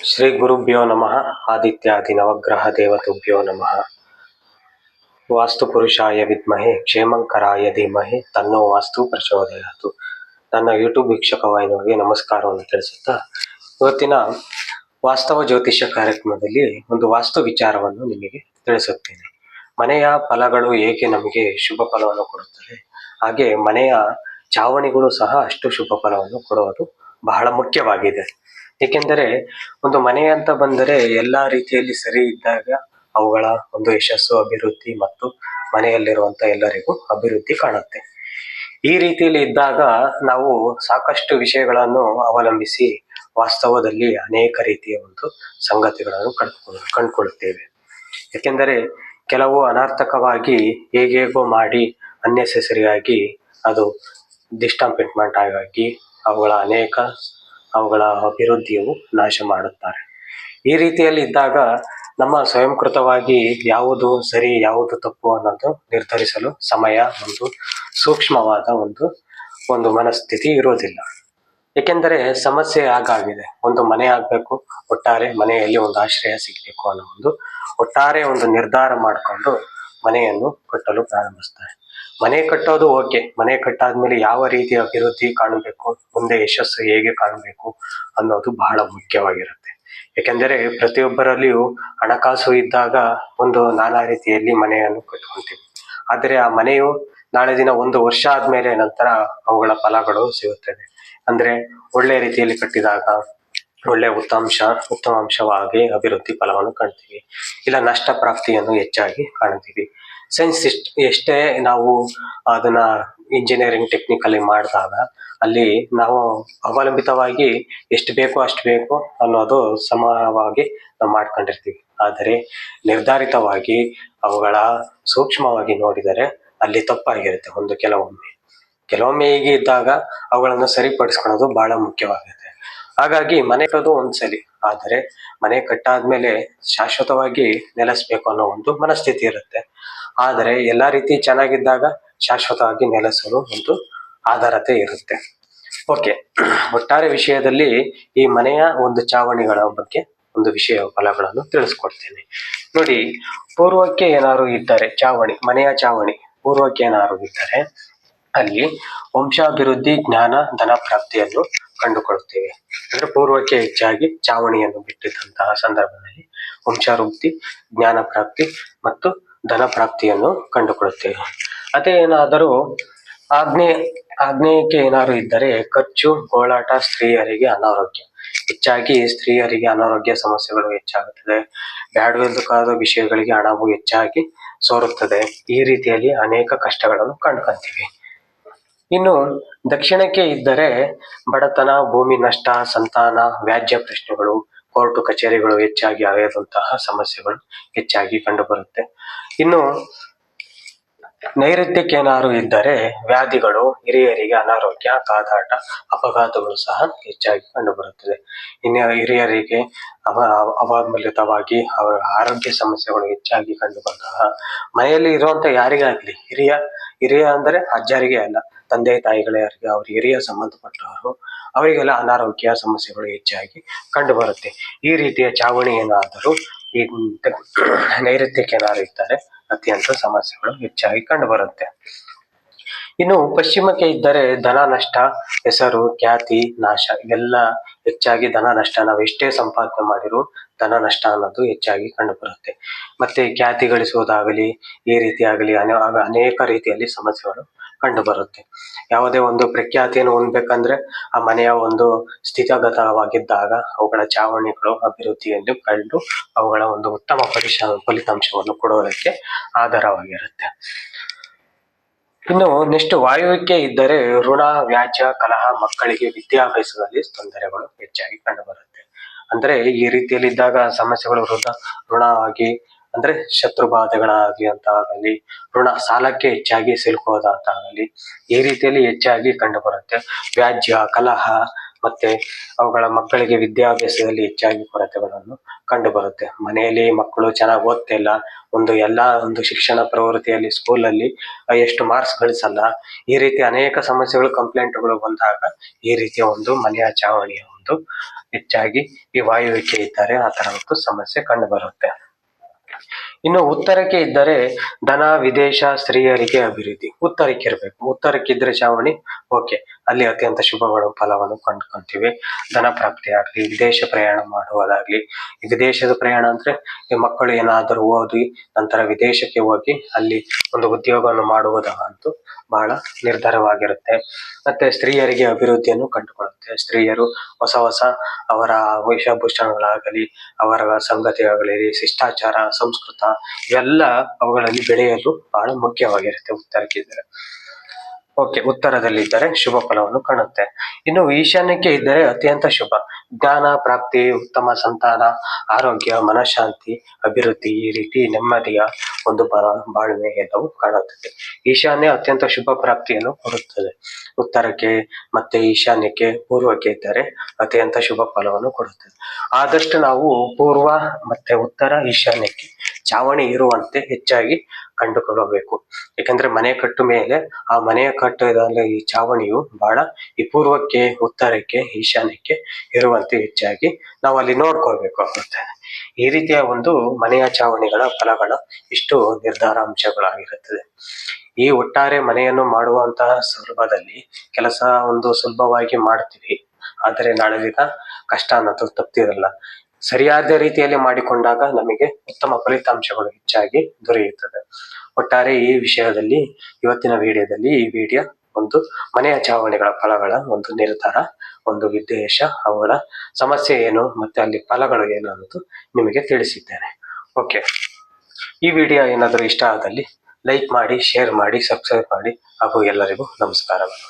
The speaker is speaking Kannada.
ಶ್ರೀ ಗುರುಭ್ಯೋ ನಮಃ. ಆದಿತ್ಯಾದಿ ನವಗ್ರಹ ದೇವತುಭ್ಯೋ ನಮಃ. ವಾಸ್ತು ಪುರುಷಾಯ ವಿದ್ಮಹೆ ಕ್ಷೇಮಂಕರಾಯ ಧೀಮಹಿ ತನ್ನೋ ವಾಸ್ತು ಪ್ರಚೋದಯಾತು. ನನ್ನ ಯೂಟ್ಯೂಬ್ ವೀಕ್ಷಕ ವಾಹಿನಿಗೆ ನಮಸ್ಕಾರವನ್ನು ತಿಳಿಸುತ್ತಾ ಇವತ್ತಿನ ವಾಸ್ತವ ಜ್ಯೋತಿಷ್ಯ ಕಾರ್ಯಕ್ರಮದಲ್ಲಿ ಒಂದು ವಾಸ್ತು ವಿಚಾರವನ್ನು ನಿಮಗೆ ತಿಳಿಸುತ್ತೇನೆ. ಮನೆಯ ಫಲಗಳು ಹೇಗೆ ನಮಗೆ ಶುಭ ಫಲವನ್ನು ಕೊಡುತ್ತದೆ, ಹಾಗೆ ಮನೆಯ ಚಾವಣಿಗಳು ಸಹ ಅಷ್ಟು ಶುಭ ಫಲವನ್ನು ಕೊಡುವುದು ಬಹಳ ಮುಖ್ಯವಾಗಿದೆ. ಏಕೆಂದರೆ ಒಂದು ಮನೆ ಅಂತ ಬಂದರೆ ಎಲ್ಲಾ ರೀತಿಯಲ್ಲಿ ಸರಿ ಇದ್ದಾಗ ಅವುಗಳ ಒಂದು ಯಶಸ್ಸು, ಅಭಿವೃದ್ಧಿ ಮತ್ತು ಮನೆಯಲ್ಲಿರುವಂತ ಎಲ್ಲರಿಗೂ ಅಭಿವೃದ್ಧಿ ಕಾಣುತ್ತೆ. ಈ ರೀತಿಯಲ್ಲಿ ಇದ್ದಾಗ ನಾವು ಸಾಕಷ್ಟು ವಿಷಯಗಳನ್ನು ಅವಲಂಬಿಸಿ ವಾಸ್ತವದಲ್ಲಿ ಅನೇಕ ರೀತಿಯ ಒಂದು ಸಂಗತಿಗಳನ್ನು ಕಂಡುಕೊಳ್ಳುತ್ತೇವೆ. ಏಕೆಂದರೆ ಕೆಲವು ಅನರ್ಥಕವಾಗಿ ಹೇಗೇಗೋ ಮಾಡಿ ಅನ್ನೆಸೆಸರಿಯಾಗಿ ಅದು ಡಿಸ್ಟಾಂಪೇಟ್ಮೆಂಟ್ ಆಗಿ ಅವುಗಳ ಅಭಿವೃದ್ಧಿಯು ನಾಶ ಮಾಡುತ್ತಾರೆ. ಈ ರೀತಿಯಲ್ಲಿ ಇದ್ದಾಗ ನಮ್ಮ ಸ್ವಯಂಕೃತವಾಗಿ ಯಾವುದು ಸರಿ ಯಾವುದು ತಪ್ಪು ಅನ್ನೋದು ನಿರ್ಧರಿಸಲು ಸಮಯ, ಒಂದು ಸೂಕ್ಷ್ಮವಾದ ಒಂದು ಮನಸ್ಥಿತಿ ಇರೋದಿಲ್ಲ. ಏಕೆಂದರೆ ಸಮಸ್ಯೆ ಹಾಗಾಗಿದೆ. ಒಂದು ಮನೆ ಆಗಬೇಕು, ಒಟ್ಟಾರೆ ಮನೆಯಲ್ಲಿ ಒಂದು ಆಶ್ರಯ ಸಿಗಬೇಕು ಅನ್ನೋ ಒಟ್ಟಾರೆ ಒಂದು ನಿರ್ಧಾರ ಮಾಡಿಕೊಂಡು ಮನೆಯನ್ನು ಕಟ್ಟಲು ಪ್ರಾರಂಭಿಸ್ತಾರೆ. ಮನೆ ಕಟ್ಟೋದು ಓಕೆ, ಮನೆ ಕಟ್ಟಾದ್ಮೇಲೆ ಯಾವ ರೀತಿಯ ಅಭಿವೃದ್ಧಿ ಕಾಣಬೇಕು, ಮುಂದೆ ಯಶಸ್ಸು ಹೇಗೆ ಕಾಣಬೇಕು ಅನ್ನೋದು ಬಹಳ ಮುಖ್ಯವಾಗಿರುತ್ತೆ. ಯಾಕೆಂದರೆ ಪ್ರತಿಯೊಬ್ಬರಲ್ಲಿಯೂ ಹಣಕಾಸು ಇದ್ದಾಗ ಒಂದು ನಾನಾ ರೀತಿಯಲ್ಲಿ ಮನೆಯನ್ನು ಕಟ್ಕೊಂತೀವಿ. ಆದರೆ ಆ ಮನೆಯು ನಾಳೆ ದಿನ 1 ವರ್ಷ ಆದ್ಮೇಲೆ ನಂತರ ಅವುಗಳ ಫಲಗಳು ಸಿಗುತ್ತದೆ. ಅಂದ್ರೆ ಒಳ್ಳೆ ರೀತಿಯಲ್ಲಿ ಕಟ್ಟಿದಾಗ ಒಳ್ಳೆ ಉತ್ತಮಾಂಶವಾಗಿ ಅಭಿವೃದ್ಧಿ ಫಲವನ್ನು ಕಾಣ್ತೀವಿ, ಇಲ್ಲ ನಷ್ಟ ಪ್ರಾಪ್ತಿಯನ್ನು ಹೆಚ್ಚಾಗಿ ಕಾಣ್ತೀವಿ. ಸೈನ್ಸ್ ಎಷ್ಟೇ ನಾವು ಅದನ್ನ ಇಂಜಿನಿಯರಿಂಗ್ ಟೆಕ್ನಿಕಲಿ ಮಾಡಿದಾಗ ಅಲ್ಲಿ ನಾವು ಅವಲಂಬಿತವಾಗಿ ಎಷ್ಟು ಬೇಕೋ ಅಷ್ಟು ಬೇಕು ಅನ್ನೋದು ಸಮವಾಗಿ ನಾವು ಮಾಡ್ಕೊಂಡಿರ್ತೀವಿ. ಆದರೆ ನಿರ್ಧಾರಿತವಾಗಿ ಅವುಗಳ ಸೂಕ್ಷ್ಮವಾಗಿ ನೋಡಿದರೆ ಅಲ್ಲಿ ತಪ್ಪಾಗಿರುತ್ತೆ. ಕೆಲವೊಮ್ಮೆ ಹೀಗೆ ಇದ್ದಾಗ ಅವುಗಳನ್ನು ಸರಿಪಡಿಸ್ಕೊಳ್ಳೋದು ಬಹಳ ಮುಖ್ಯವಾಗುತ್ತೆ. ಹಾಗಾಗಿ ಮನೆ ಕಟ್ಟೋದು ಒಂದ್ಸಲಿ, ಆದರೆ ಮನೆ ಕಟ್ಟಾದ್ಮೇಲೆ ಶಾಶ್ವತವಾಗಿ ನೆಲೆಸ್ಬೇಕು ಅನ್ನೋ ಒಂದು ಮನಸ್ಥಿತಿ ಇರುತ್ತೆ. ಆದರೆ ಎಲ್ಲಾ ರೀತಿ ಚೆನ್ನಾಗಿದ್ದಾಗ ಶಾಶ್ವತವಾಗಿ ನೆಲೆಸಲು ಒಂದು ಆಧಾರತೆ ಇರುತ್ತೆ. ಓಕೆ, ಒಟ್ಟಾರೆ ವಿಷಯದಲ್ಲಿ ಈ ಮನೆಯ ಒಂದು ಚಾವಣಿಗಳ ಬಗ್ಗೆ ಒಂದು ವಿಷಯ ಫಲಗಳನ್ನು ತಿಳಿಸ್ಕೊಡ್ತೇನೆ. ನೋಡಿ, ಪೂರ್ವಕ್ಕೆ ಏನಾದ್ರು ಇದ್ದರೆ ಮನೆಯ ಚಾವಣಿ ಪೂರ್ವಕ್ಕೆ ಏನಾದ್ರು ಇದ್ದರೆ ಅಲ್ಲಿ ವಂಶಾಭಿವೃದ್ಧಿ, ಜ್ಞಾನ, ಧನ ಪ್ರಾಪ್ತಿಯನ್ನು ಕಂಡುಕೊಳ್ಳುತ್ತೇವೆ. ಅಂದ್ರೆ ಪೂರ್ವಕ್ಕೆ ಹೆಚ್ಚಾಗಿ ಚಾವಣಿಯನ್ನು ಬಿಟ್ಟಿದ್ದಂತಹ ಸಂದರ್ಭದಲ್ಲಿ ವಂಶಾಭಿವೃದ್ಧಿ, ಜ್ಞಾನ ಪ್ರಾಪ್ತಿ ಮತ್ತು ಧನ ಪ್ರಾಪ್ತಿಯನ್ನು ಕಂಡುಕೊಳ್ಳುತ್ತೇವೆ. ಅದೇ ಏನಾದರೂ ಆಗ್ನೇಯಕ್ಕೆ ಏನಾದ್ರು ಇದ್ದರೆ ಖರ್ಚು, ಗೋಳಾಟ, ಸ್ತ್ರೀಯರಿಗೆ ಅನಾರೋಗ್ಯ, ಹೆಚ್ಚಾಗಿ ಸ್ತ್ರೀಯರಿಗೆ ಅನಾರೋಗ್ಯ ಸಮಸ್ಯೆಗಳು ಹೆಚ್ಚಾಗುತ್ತದೆ. ಬ್ಯಾಡವಾದ ವಿಷಯಗಳಿಗೆ ಹಣವು ಹೆಚ್ಚಾಗಿ ಸೋರುತ್ತದೆ. ಈ ರೀತಿಯಲ್ಲಿ ಅನೇಕ ಕಷ್ಟಗಳನ್ನು ಕಂಡುಕೊಂತೀವಿ. ಇನ್ನು ದಕ್ಷಿಣಕ್ಕೆ ಇದ್ದರೆ ಬಡತನ, ಭೂಮಿ ನಷ್ಟ, ಸಂತಾನ, ವ್ಯಾಜ್ಯ ಪ್ರಶ್ನೆಗಳು, ಕೋರ್ಟು ಕಚೇರಿಗಳು ಹೆಚ್ಚಾಗಿ ಹರಿಯದಂತಹ ಸಮಸ್ಯೆಗಳು ಹೆಚ್ಚಾಗಿ ಕಂಡುಬರುತ್ತೆ. ಇನ್ನು ನೈಋತ್ಯಕ್ಕೆ ಏನಾದ್ರು ಇದ್ದರೆ ವ್ಯಾಧಿಗಳು, ಹಿರಿಯರಿಗೆ ಅನಾರೋಗ್ಯ, ಕಾದಾಟ, ಅಪಘಾತಗಳು ಸಹ ಹೆಚ್ಚಾಗಿ ಕಂಡುಬರುತ್ತದೆ. ಇನ್ನು ಹಿರಿಯರಿಗೆ ಅವಲಂಬಿತವಾಗಿ ಅವರ ಆರೋಗ್ಯ ಸಮಸ್ಯೆಗಳು ಹೆಚ್ಚಾಗಿ ಕಂಡು ಬಂದಾಗ ಮನೆಯಲ್ಲಿ ಇರುವಂತ ಯಾರಿಗಾಗ್ಲಿ ಹಿರಿಯ ಅಂದರೆ ಅಜ್ಜರಿಗೆ ಅಲ್ಲ, ತಂದೆ ತಾಯಿಗಳಿಗೆ, ಅವ್ರ ಹಿರಿಯ ಸಂಬಂಧಪಟ್ಟವರು, ಅವರಿಗೆಲ್ಲ ಅನಾರೋಗ್ಯ ಸಮಸ್ಯೆಗಳು ಹೆಚ್ಚಾಗಿ ಕಂಡು ಬರುತ್ತೆ. ಈ ರೀತಿಯ ಚಾವಣಿ ಏನಾದರೂ ಈ ನೈಋತ್ಯಕ್ಕೆ ಏನಾದ್ರು ಇದ್ದರೆ ಅತ್ಯಂತ ಸಮಸ್ಯೆಗಳು ಹೆಚ್ಚಾಗಿ ಕಂಡು ಬರುತ್ತೆ. ಇನ್ನು ಪಶ್ಚಿಮಕ್ಕೆ ಇದ್ದರೆ ಧನ ನಷ್ಟ, ಹೆಸರು, ಖ್ಯಾತಿ ನಾಶ, ಇವೆಲ್ಲ ಹೆಚ್ಚಾಗಿ ಧನ ನಷ್ಟ. ನಾವು ಎಷ್ಟೇ ಸಂಪಾದನೆ ಮಾಡಿರೂ ಧನ ನಷ್ಟ ಅನ್ನೋದು ಹೆಚ್ಚಾಗಿ ಕಂಡು ಬರುತ್ತೆ. ಮತ್ತೆ ಖ್ಯಾತಿ ಗಳಿಸುವುದಾಗಲಿ, ಈ ರೀತಿ ಆಗಲಿ ಅನೇಕ ರೀತಿಯಲ್ಲಿ ಸಮಸ್ಯೆಗಳು ಕಂಡು ಬರುತ್ತೆ. ಯಾವುದೇ ಒಂದು ಪ್ರಖ್ಯಾತಿಯನ್ನು ಹೊಂದಬೇಕಂದ್ರೆ ಆ ಮನೆಯ ಒಂದು ಸ್ಥಿತಗತವಾಗಿದ್ದಾಗ ಅವುಗಳ ಚಾವಣಿಗಳು ಅಭಿವೃದ್ಧಿಯನ್ನು ಕಂಡು ಅವುಗಳ ಒಂದು ಉತ್ತಮ ಫಲಿತಾಂಶವನ್ನು ಕೊಡುವುದಕ್ಕೆ ಆಧಾರವಾಗಿರುತ್ತೆ. ಇನ್ನು ನೆಕ್ಸ್ಟ್ ವಾಯುವ್ಯಕ್ಕೆ ಇದ್ದರೆ ಋಣ, ವ್ಯಾಜ್ಯ, ಕಲಹ, ಮಕ್ಕಳಿಗೆ ವಿದ್ಯಾಭ್ಯಾಸದಲ್ಲಿ ತೊಂದರೆಗಳು ಹೆಚ್ಚಾಗಿ ಕಂಡು ಬರುತ್ತೆ. ಅಂದ್ರೆ ಈ ರೀತಿಯಲ್ಲಿ ಇದ್ದಾಗ ಸಮಸ್ಯೆಗಳು ಋಣ ಆಗಿ, ಅಂದ್ರೆ ಶತ್ರು ಬಾಧೆಗಳಾಗಲಿ ಅಂತ ಆಗಲಿ, ಸಾಲಕ್ಕೆ ಹೆಚ್ಚಾಗಿ ಸಿಲುಕೋದಂತಾಗಲಿ, ಈ ರೀತಿಯಲ್ಲಿ ಹೆಚ್ಚಾಗಿ ಕಂಡು ಬರುತ್ತೆ. ವ್ಯಾಜ್ಯ, ಕಲಹ, ಮತ್ತೆ ಅವುಗಳ ಮಕ್ಕಳಿಗೆ ವಿದ್ಯಾಭ್ಯಾಸದಲ್ಲಿ ಹೆಚ್ಚಾಗಿ ಕೊರತೆಗಳನ್ನು ಕಂಡು ಬರುತ್ತೆ. ಮನೆಯಲ್ಲಿ ಮಕ್ಕಳು ಚೆನ್ನಾಗಿ ಓದ್ತಿಲ್ಲ, ಒಂದು ಶಿಕ್ಷಣ ಪ್ರವೃತ್ತಿಯಲ್ಲಿ ಸ್ಕೂಲಲ್ಲಿ ಎಷ್ಟು ಮಾರ್ಕ್ಸ್ ಗಳಿಸಲ್ಲ, ಈ ರೀತಿ ಅನೇಕ ಸಮಸ್ಯೆಗಳು, ಕಂಪ್ಲೇಂಟ್ಗಳು ಬಂದಾಗ ಈ ರೀತಿಯ ಒಂದು ಮನೆಯ ಚಾವಣಿಯ ಒಂದು ಹೆಚ್ಚಾಗಿ ಈ ವಾಯುವಿಕೆ ಇದ್ದರೆ ಆ ತರ ಒಂದು ಸಮಸ್ಯೆ ಕಂಡು ಬರುತ್ತೆ. ಇನ್ನು ಉತ್ತರಕ್ಕೆ ಇದ್ದರೆ ಧನ ವಿದೇಶ ಸ್ತ್ರೀಯರಿಗೆ ಅಭಿವೃದ್ಧಿ. ಉತ್ತರಕ್ಕೆ ಇರಬೇಕು. ಉತ್ತರಕ್ಕಿದ್ರೆ ಚಾವಣಿ ಓಕೆ, ಅಲ್ಲಿ ಅತ್ಯಂತ ಶುಭಗಳು ಫಲವನ್ನು ಕಂಡುಕೊಂತೀವಿ. ಧನ ಪ್ರಾಪ್ತಿ ಆಗ್ಲಿ, ವಿದೇಶ ಪ್ರಯಾಣ ಮಾಡುವುದಾಗ್ಲಿ. ಈ ವಿದೇಶದ ಪ್ರಯಾಣ ಅಂದ್ರೆ ಈ ಮಕ್ಕಳು ಏನಾದರೂ ಓದಿ ನಂತರ ವಿದೇಶಕ್ಕೆ ಹೋಗಿ ಅಲ್ಲಿ ಒಂದು ಉದ್ಯೋಗವನ್ನು ಮಾಡುವುದಂತೂ ಬಹಳ ನಿರ್ಧಾರವಾಗಿರುತ್ತೆ. ಮತ್ತೆ ಸ್ತ್ರೀಯರಿಗೆ ಅಭಿವೃದ್ಧಿಯನ್ನು ಕಂಡುಕೊಳ್ಳುತ್ತೆ. ಸ್ತ್ರೀಯರು ಹೊಸ ಹೊಸ ಅವರ ವೇಷಭೂಷಣಗಳಾಗಲಿ, ಅವರ ಸಂಗತಿಯಾಗಲಿ, ಶಿಷ್ಟಾಚಾರ, ಸಂಸ್ಕೃತ ಇವೆಲ್ಲ ಅವುಗಳಲ್ಲಿ ಬೆಳೆಯಲು ಬಹಳ ಮುಖ್ಯವಾಗಿರುತ್ತೆ ಉತ್ತರಕ್ಕಿದ್ದರೆ. ಓಕೆ, ಉತ್ತರದಲ್ಲಿದ್ದರೆ ಶುಭ ಫಲವನ್ನು ಕಾಣುತ್ತೆ. ಇನ್ನು ಈಶಾನ್ಯಕ್ಕೆ ಇದ್ದರೆ ಅತ್ಯಂತ ಶುಭ. ಜ್ಞಾನ ಪ್ರಾಪ್ತಿ, ಉತ್ತಮ ಸಂತಾನ, ಆರೋಗ್ಯ, ಮನಃಶಾಂತಿ, ಅಭಿವೃದ್ಧಿ, ಈ ರೀತಿ ನೆಮ್ಮದಿಯ ಒಂದು ಬಾಳ್ವೆ ಎಲ್ಲವೂ ಕಾಣುತ್ತದೆ. ಈಶಾನ್ಯ ಅತ್ಯಂತ ಶುಭ ಪ್ರಾಪ್ತಿಯನ್ನು ಕೊಡುತ್ತದೆ. ಉತ್ತರಕ್ಕೆ ಮತ್ತೆ ಈಶಾನ್ಯಕ್ಕೆ, ಪೂರ್ವಕ್ಕೆ ಇದ್ದರೆ ಅತ್ಯಂತ ಶುಭ ಫಲವನ್ನು ಕೊಡುತ್ತದೆ. ಆದಷ್ಟು ನಾವು ಪೂರ್ವ ಮತ್ತೆ ಉತ್ತರ ಈಶಾನ್ಯಕ್ಕೆ ಚಾವಣಿ ಇರುವಂತೆ ಹೆಚ್ಚಾಗಿ ಕಂಡುಕೊಳ್ಳಬೇಕು. ಯಾಕಂದ್ರೆ ಮನೆ ಕಟ್ಟು ಮೇಲೆ ಆ ಮನೆಯ ಕಟ್ಟದಲ್ಲಿ ಈ ಚಾವಣಿಯು ಬಹಳ ಈ ಪೂರ್ವಕ್ಕೆ, ಉತ್ತರಕ್ಕೆ, ಈಶಾನ್ಯಕ್ಕೆ ಇರುವಂತೆ ಹೆಚ್ಚಾಗಿ ನಾವು ಅಲ್ಲಿ ನೋಡ್ಕೊಳ್ಬೇಕಾಗುತ್ತೆ. ಈ ರೀತಿಯ ಒಂದು ಮನೆಯ ಚಾವಣಿಗಳ ಫಲಗಳ ಇಷ್ಟು ನಿರ್ಧಾರ ಅಂಶಗಳಾಗಿರುತ್ತದೆ. ಈ ಒಟ್ಟಾರೆ ಮನೆಯನ್ನು ಮಾಡುವಂತಹ ಸಂದರ್ಭದಲ್ಲಿ ಕೆಲಸ ಒಂದು ಸುಲಭವಾಗಿ ಮಾಡ್ತೀವಿ, ಆದರೆ ನಾಳೆ ದಿನ ಕಷ್ಟ ಅನ್ನೋದು ತಪ್ತಿರಲ್ಲ. ಸರಿಯಾದ ರೀತಿಯಲ್ಲಿ ಮಾಡಿಕೊಂಡಾಗ ನಮಗೆ ಉತ್ತಮ ಫಲಿತಾಂಶಗಳು ಹೆಚ್ಚಾಗಿ ದೊರೆಯುತ್ತದೆ. ಒಟ್ಟಾರೆ ಈ ವಿಷಯದಲ್ಲಿ ಇವತ್ತಿನ ವಿಡಿಯೋದಲ್ಲಿ ಈ ವಿಡಿಯೋ ಒಂದು ಮನೆಯ ಚಾವಣಿಗಳ ಫಲಗಳ ಒಂದು ನಿರ್ಧಾರ, ಒಂದು ಉದ್ದೇಶ, ಅವುಗಳ ಸಮಸ್ಯೆ ಏನು ಮತ್ತೆ ಅಲ್ಲಿ ಫಲಗಳು ಏನು ಅನ್ನೋದು ನಿಮಗೆ ತಿಳಿಸಿದ್ದೇನೆ. ಓಕೆ, ಈ ವಿಡಿಯೋ ಏನಾದರೂ ಇಷ್ಟ ಆದಲ್ಲಿ ಲೈಕ್ ಮಾಡಿ, ಶೇರ್ ಮಾಡಿ, ಸಬ್ಸ್ಕ್ರೈಬ್ ಮಾಡಿ ಹಾಗೂ ಎಲ್ಲರಿಗೂ ನಮಸ್ಕಾರಗಳು.